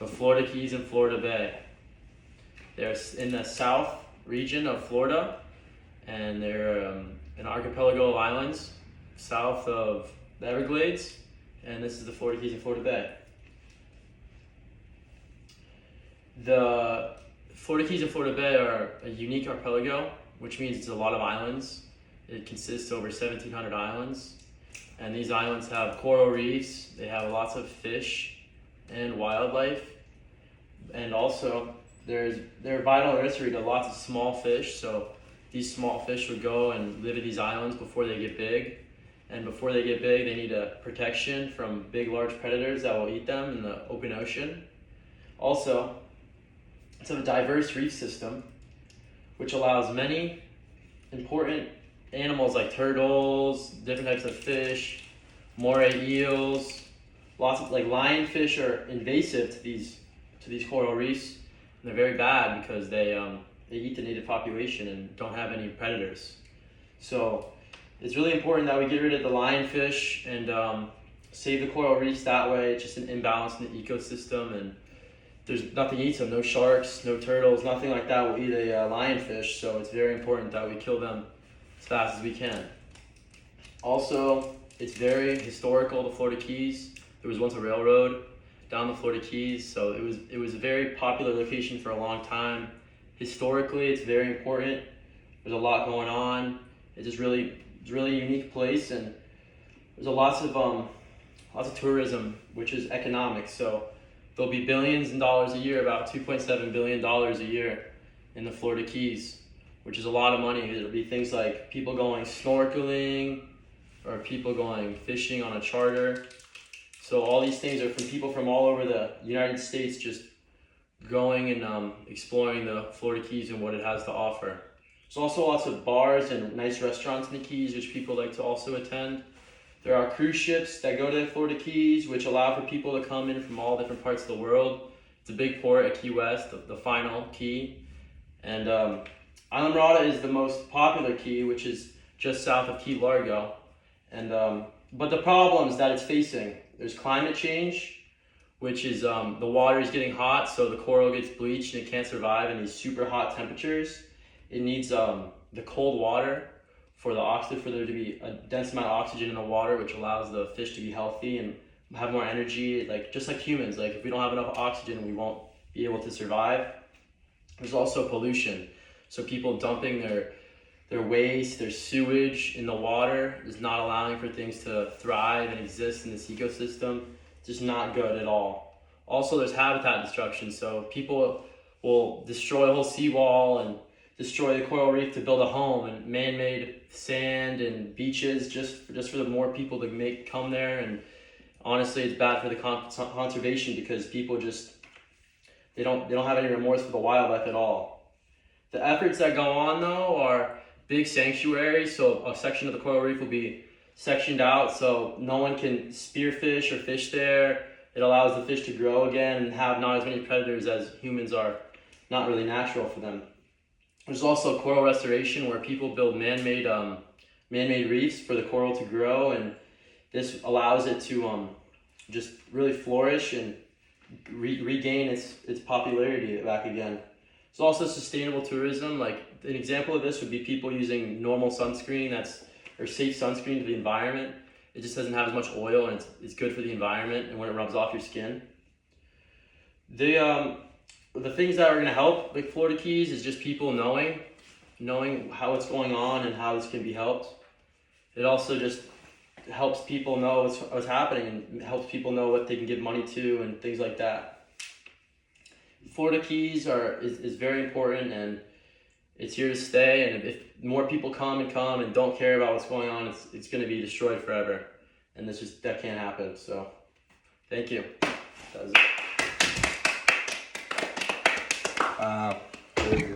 the Florida Keys and Florida Bay. They're in the south region of Florida, and they're an archipelago of islands south of the Everglades, and this is the Florida Keys and Florida Bay. The Florida Keys and Florida Bay are a unique archipelago, which means it's a lot of islands. It consists of over 1,700 islands, and these islands have coral reefs. They have lots of fish and wildlife, and also they're vital nursery to lots of small fish. So these small fish would go and live at these islands before they get big, and before they get big, they need a protection from big, large predators that will eat them in the open ocean. Also, it's a diverse reef system, which allows many important animals like turtles, different types of fish, moray eels, lots of lionfish are invasive to these coral reefs, and they're very bad because they eat the native population and don't have any predators. So it's really important that we get rid of the lionfish and save the coral reefs that way. It's just an imbalance in the ecosystem, and there's nothing eats them. No sharks, no turtles, nothing like that will eat a lionfish. So it's very important that we kill them as fast as we can. Also, it's very historical, the Florida Keys. There was once a railroad down the Florida Keys, so it was a very popular location for a long time. Historically, it's very important. There's a lot going on. It's really a unique place, and there's lots of tourism, which is economic. So there'll be billions in dollars a year, about $2.7 billion a year in the Florida Keys, which is a lot of money. It'll be things like people going snorkeling or people going fishing on a charter. So all these things are from people from all over the United States just going and exploring the Florida Keys and what it has to offer. There's also lots of bars and nice restaurants in the Keys, which people like to also attend. There are cruise ships that go to the Florida Keys, which allow for people to come in from all different parts of the world. It's a big port at Key West, the final key. And Islamorada is the most popular key, which is just south of Key Largo. And but the problems that it's facing, there's climate change, which is the water is getting hot, so the coral gets bleached and it can't survive in these super hot temperatures. It needs the cold water for there to be a dense amount of oxygen in the water, which allows the fish to be healthy and have more energy, just like humans. If we don't have enough oxygen, we won't be able to survive. There's also pollution. So people dumping their waste, their sewage in the water is not allowing for things to thrive and exist in this ecosystem. It's just not good at all. Also, there's habitat destruction. So people will destroy a whole seawall and destroy the coral reef to build a home, and man-made sand and beaches just for the more people to come there. And honestly, it's bad for the conservation because people they don't have any remorse for the wildlife at all. The efforts that go on though are big sanctuaries. So a section of the coral reef will be sectioned out so no one can spearfish or fish there. It allows the fish to grow again and have not as many predators as humans are not really natural for them. There's also coral restoration, where people build man-made reefs for the coral to grow, and this allows it to just really flourish and regain its popularity back again. There's also sustainable tourism. An example of this would be people using normal sunscreen or safe sunscreen to the environment. It just doesn't have as much oil, and it's good for the environment and when it rubs off your skin. The things that are going to help the Florida Keys is just people knowing how it's going on and how this can be helped. It also just helps people know what's happening and helps people know what they can give money to and things like that. Florida Keys is very important, and it's here to stay. And if more people come and don't care about what's going on, it's going to be destroyed forever. And that can't happen. So, thank you. That was it. Very good.